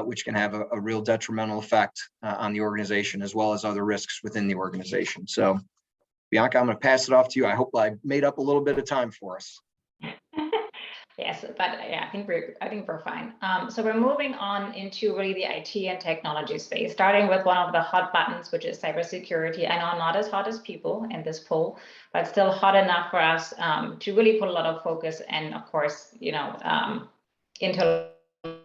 Speaker 4: which can have a real detrimental effect on the organization as well as other risks within the organization. So, Bianca, I'm going to pass it off to you. I hope I made up a little bit of time for us.
Speaker 3: Yes, but yeah, I think we're fine. So we're moving on into really the IT and technology space, starting with one of the hot buttons, which is cybersecurity. I know not as hot as people in this poll, but still hot enough for us to really put a lot of focus and, of course, internal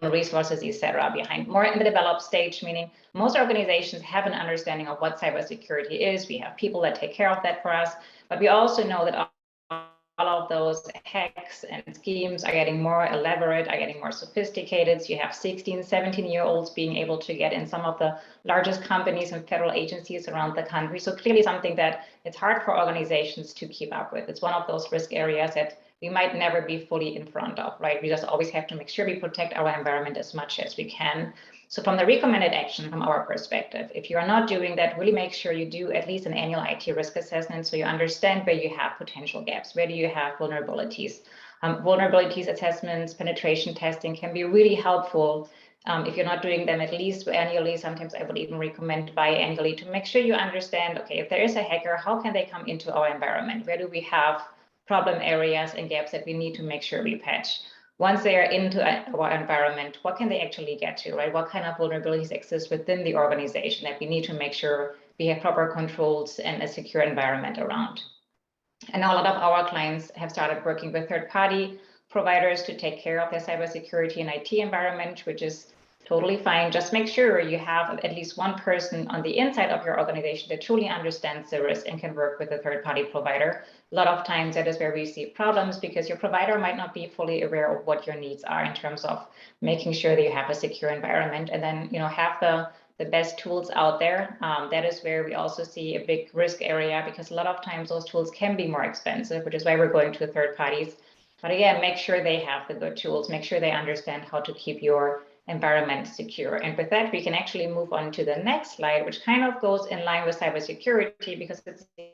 Speaker 3: resources, etc., behind. More in the developed stage, meaning most organizations have an understanding of what cybersecurity is. We have people that take care of that for us, but we also know that all of those hacks and schemes are getting more elaborate, are getting more sophisticated. So you have 16, 17-year-olds being able to get in some of the largest companies and federal agencies around the country. So clearly something that it's hard for organizations to keep up with. It's one of those risk areas that we might never be fully in front of, right? We just always have to make sure we protect our environment as much as we can. So from the recommended action, from our perspective, if you are not doing that, really make sure you do at least an annual IT risk assessment so you understand where you have potential gaps, where do you have vulnerabilities. Vulnerabilities assessments, penetration testing can be really helpful if you're not doing them at least annually. Sometimes I would even recommend biannually to make sure you understand, okay, if there is a hacker, how can they come into our environment? Where do we have problem areas and gaps that we need to make sure we patch? Once they are into our environment, what can they actually get to, right? What kind of vulnerabilities exist within the organization that we need to make sure we have proper controls and a secure environment around? And now a lot of our clients have started working with third-party providers to take care of their cybersecurity and IT environment, which is totally fine. Just make sure you have at least one person on the inside of your organization that truly understands the risk and can work with a third-party provider. A lot of times that is where we see problems because your provider might not be fully aware of what your needs are in terms of making sure that you have a secure environment, and then have the best tools out there. That is where we also see a big risk area, because a lot of times those tools can be more expensive, which is why we're going to third parties. But again, make sure they have the good tools, make sure they understand how to keep your environment secure. And with that, we can actually move on to the next slide, which kind of goes in line with cybersecurity because it's the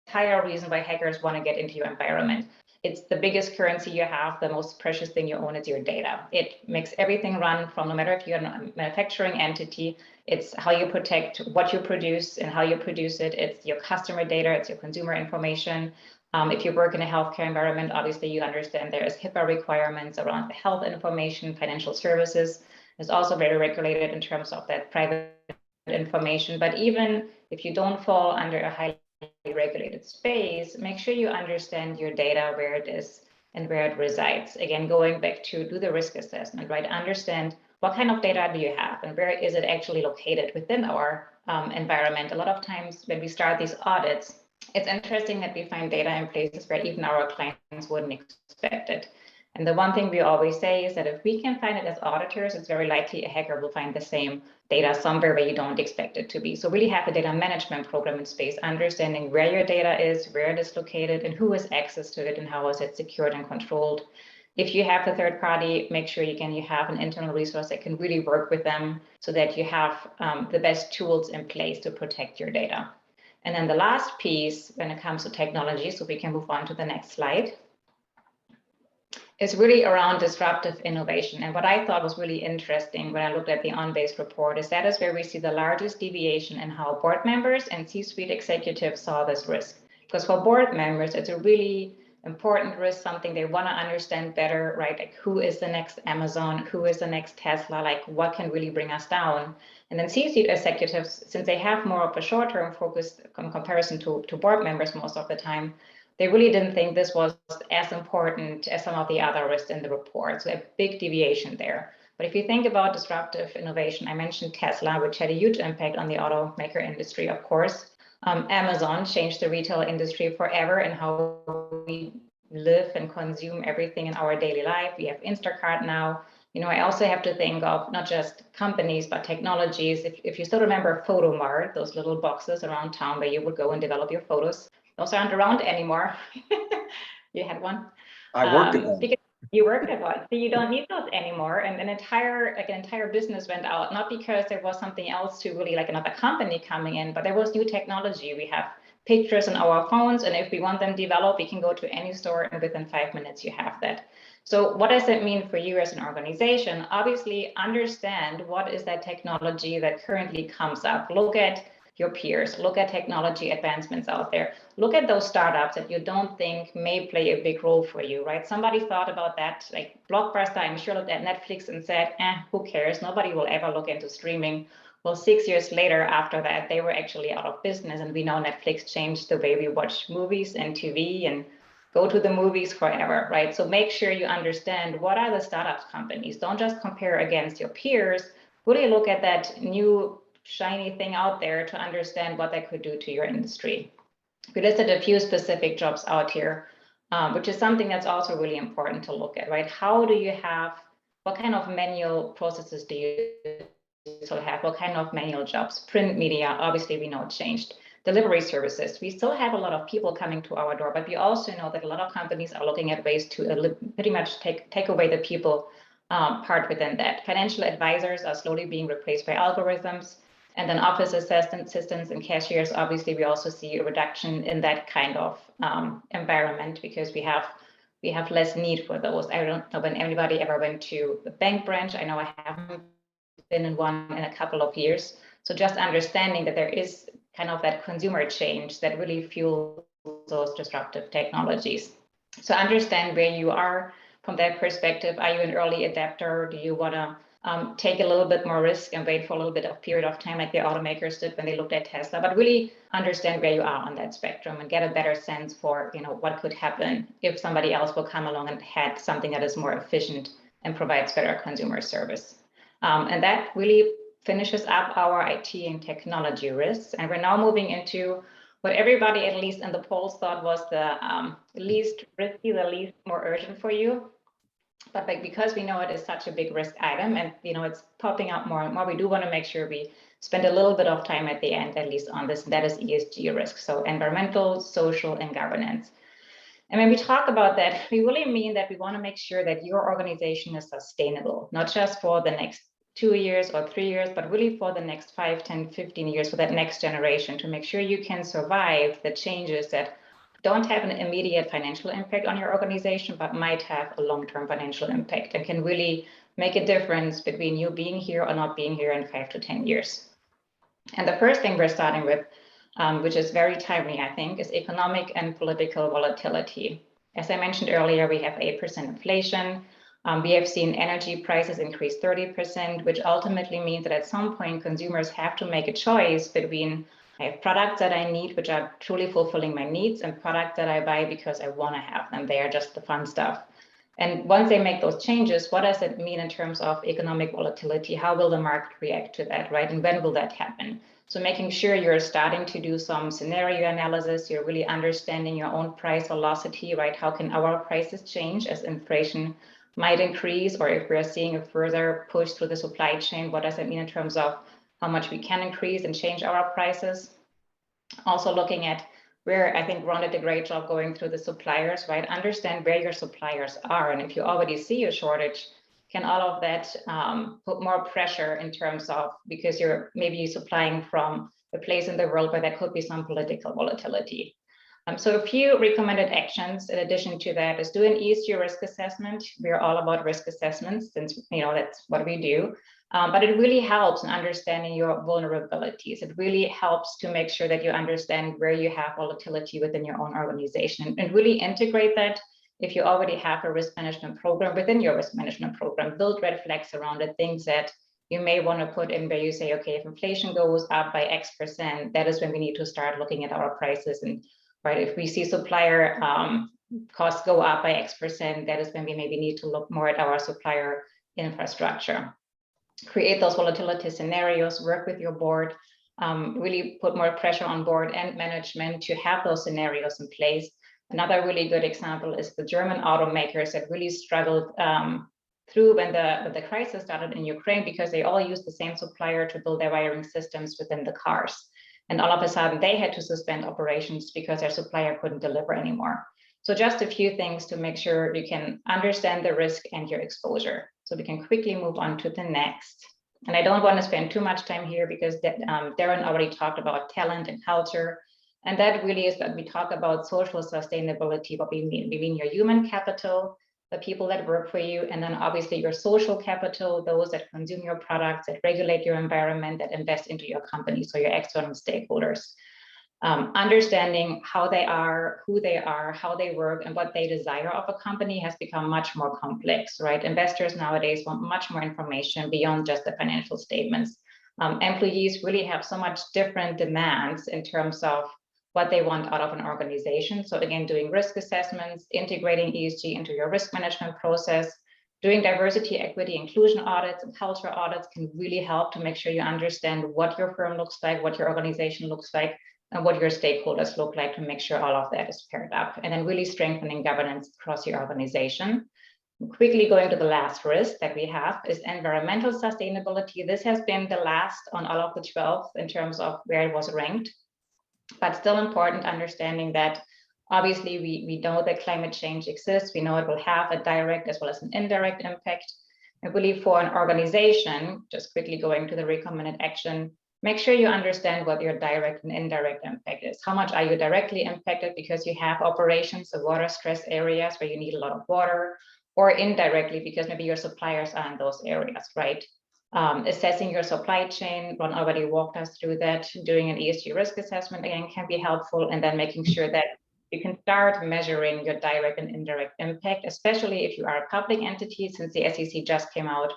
Speaker 3: entire reason why hackers want to get into your environment. It's the biggest currency you have, the most precious thing you own is your data. It makes everything run from, no matter if you're a manufacturing entity, it's how you protect what you produce and how you produce it. It's your customer data, it's your consumer information. If you work in a healthcare environment, obviously you understand there is HIPAA requirements around the health information, financial services. It's also very regulated in terms of that private information. But even if you don't fall under a highly regulated space, make sure you understand your data, where it is and where it resides. Again, going back to do the risk assessment, right? Understand what kind of data do you have and where is it actually located within our environment. A lot of times when we start these audits, it's interesting that we find data in places where even our clients wouldn't expect it. And the one thing we always say is that if we can find it as auditors, it's very likely a hacker will find the same data somewhere where you don't expect it to be. So really have a data management program in space, understanding where your data is, where it is located, and who has access to it, and how is it secured and controlled. If you have a third party, make sure you have an internal resource that can really work with them so that you have the best tools in place to protect your data. And then the last piece when it comes to technology, so we can move on to the next slide, is really around disruptive innovation. And what I thought was really interesting when I looked at the on-base report is that is where we see the largest deviation in how board members and C-suite executives saw this risk. Because for board members, it's a really important risk, something they want to understand better, right? Like who is the next Amazon, who is the next Tesla, like what can really bring us down? And then C-suite executives, since they have more of a short-term focus in comparison to board members most of the time, they really didn't think this was as important as some of the other risks in the report. So a big deviation there. But if you think about disruptive innovation, I mentioned Tesla, which had a huge impact on the automaker industry, of course. Amazon changed the retail industry forever and how we live and consume everything in our daily life. We have Instacart now. You know, I also have to think of not just companies, but technologies. If you still remember Photomart, those little boxes around town where you would go and develop your photos, those aren't around anymore. You had one?
Speaker 4: I worked at one.
Speaker 3: Because you worked at one, so you don't need those anymore. And an entire business went out, not because there was something else to really like another company coming in, but there was new technology. We have pictures on our phones, and if we want them developed, we can go to any store and within 5 minutes you have that. So what does it mean for you as an organization? Obviously, understand what is that technology that currently comes up. Look at your peers, look at technology advancements out there, look at those startups that you don't think may play a big role for you, right? Somebody thought about that, like Blockbuster, I'm sure looked at Netflix and said, who cares? Nobody will ever look into streaming. Well, 6 years later after that, they were actually out of business. And we know Netflix changed the way we watch movies and TV and go to the movies forever, right? So make sure you understand what are the startup companies. Don't just compare against your peers, really look at that new shiny thing out there to understand what that could do to your industry. We listed a few specific jobs out here, which is something that's also really important to look at, right? How do you have, what kind of manual processes do you still have? What kind of manual jobs? Print media, obviously we know it changed. Delivery services, we still have a lot of people coming to our door, but we also know that a lot of companies are looking at ways to pretty much take away the people part within that. Financial advisors are slowly being replaced by algorithms. And then office assistants and cashiers, obviously, we also see a reduction in that kind of environment because we have less need for those. I don't know when anybody ever went to the bank branch. I know I haven't been in one in a couple of years. So just understanding that there is kind of that consumer change that really fuels those disruptive technologies. So understand where you are from that perspective. Are you an early adapter? Do you want to take a little bit more risk and wait for a little bit of period of time like the automakers did when they looked at Tesla, but really understand where you are on that spectrum and get a better sense for, you know, what could happen if somebody else will come along and had something that is more efficient and provides better consumer service. And that really finishes up our IT and technology risks. And we're now moving into what everybody, at least in the polls, thought was the least risky, the least more urgent for you. But because we know it is such a big risk item and, you know, it's popping up more and more, we do want to make sure we spend a little bit of time at the end, at least on this, and that is ESG risk. So environmental, social, and governance. And when we talk about that, we really mean that we want to make sure that your organization is sustainable, not just for the next 2 years or 3 years, but really for the next 5, 10, 15 years for that next generation to make sure you can survive the changes that don't have an immediate financial impact on your organization, but might have a long-term financial impact and can really make a difference between you being here or not being here in 5 to 10 years. And the first thing we're starting with, which is very timely, I think, is economic and political volatility. As I mentioned earlier, we have 8% inflation. We have seen energy prices increase 30%, which ultimately means that at some point consumers have to make a choice between I have products that I need, which are truly fulfilling my needs, and products that I buy because I want to have them. They are just the fun stuff. And once they make those changes, what does it mean in terms of economic volatility? How will the market react to that, right? And when will that happen? So making sure you're starting to do some scenario analysis, you're really understanding your own price velocity, right? How can our prices change as inflation might increase, or if we're seeing a further push through the supply chain, what does it mean in terms of how much we can increase and change our prices? Also looking at where I think Ron did a great job going through the suppliers, right? Understand where your suppliers are. And if you already see a shortage, can all of that put more pressure in terms of, because you're maybe supplying from a place in the world where there could be some political volatility. So a few recommended actions in addition to that is do an ESG risk assessment. We're all about risk assessments since, you know, that's what we do. But it really helps in understanding your vulnerabilities. It really helps to make sure that you understand where you have volatility within your own organization and really integrate that. If you already have a risk management program within your risk management program, build red flags around the things that you may want to put in where you say, okay, if inflation goes up by X%, that is when we need to start looking at our prices. And right, if we see supplier costs go up by X%, that is when we maybe need to look more at our supplier infrastructure. Create those volatility scenarios, work with your board, really put more pressure on board and management to have those scenarios in place. Another really good example is the German automakers that really struggled through when the crisis started in Ukraine, because they all used the same supplier to build their wiring systems within the cars. And all of a sudden they had to suspend operations because their supplier couldn't deliver anymore. So just a few things to make sure you can understand the risk and your exposure. So we can quickly move on to the next. And I don't want to spend too much time here because Darren already talked about talent and culture. And that really is that we talk about social sustainability, what we mean. We mean your human capital, the people that work for you, and then obviously your social capital, those that consume your products, that regulate your environment, that invest into your company, so your external stakeholders. Understanding how they are, who they are, how they work, and what they desire of a company has become much more complex, right? Investors nowadays want much more information beyond just the financial statements. Employees really have so much different demands in terms of what they want out of an organization. So again, doing risk assessments, integrating ESG into your risk management process, doing diversity, equity, inclusion audits and culture audits can really help to make sure you understand what your firm looks like, what your organization looks like, and what your stakeholders look like to make sure all of that is paired up. And then really strengthening governance across your organization. Quickly going to the last risk that we have is environmental sustainability. This has been the last on all of the 12 in terms of where it was ranked, but still important understanding that obviously we know that climate change exists. We know it will have a direct as well as an indirect impact. And really for an organization, just quickly going to the recommended action, make sure you understand what your direct and indirect impact is. How much are you directly impacted because you have operations of water stress areas where you need a lot of water, or indirectly because maybe your suppliers are in those areas, right? Assessing your supply chain, Ron already walked us through that. Doing an ESG risk assessment again can be helpful, and then making sure that you can start measuring your direct and indirect impact, especially if you are a public entity, since the SEC just came out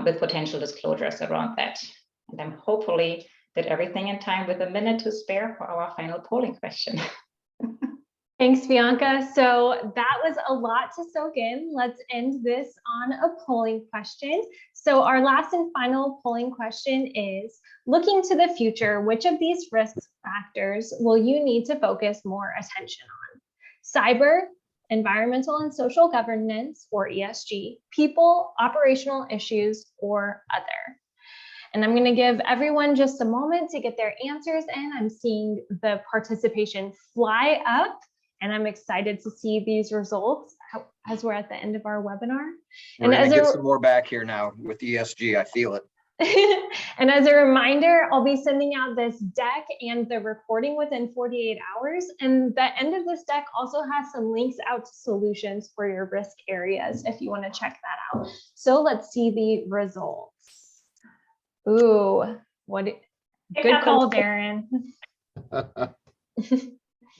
Speaker 3: with potential disclosures around that. And then hopefully did everything in time with a minute to spare for our final polling question.
Speaker 1: Thanks, Bianca. So that was a lot to soak in. Let's end this on a polling question. So our last and final polling question is, looking to the future, which of these risk factors will you need to focus more attention on? Cyber, environmental and social governance, or ESG, people, operational issues, or other? And I'm going to give everyone just a moment to get their answers in. I'm seeing the participation fly up, and I'm excited to see these results. as we're at the end of our webinar.
Speaker 4: We're
Speaker 1: And
Speaker 4: gonna
Speaker 1: as
Speaker 4: get
Speaker 1: a
Speaker 4: some more back here now with ESG. I feel it.
Speaker 1: and as a reminder, I'll be sending out this deck and the recording within 48 hours. And the end of this deck also has some links out to solutions for your risk areas if you want to check that out. So let's see the results. Ooh, good call, Darren.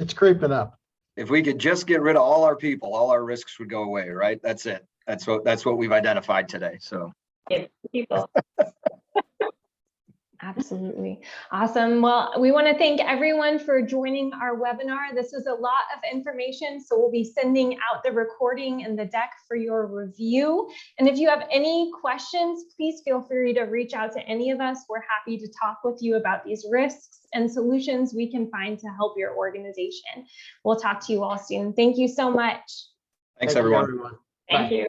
Speaker 2: It's creeping up.
Speaker 4: If we could just get rid of all our people, all our risks would go away, right? That's it. That's what we've identified today. So
Speaker 3: People.
Speaker 1: Absolutely. Awesome. Well, we want to thank everyone for joining our webinar. This was a lot of information, so we'll be sending out the recording and the deck for your review. And if you have any questions, please feel free to reach out to any of us. We're happy to talk with you about these risks and solutions we can find to help your organization. We'll talk to you all soon. Thank you so much.
Speaker 4: thanks,
Speaker 2: Thank you,
Speaker 4: everyone.
Speaker 3: Thank you.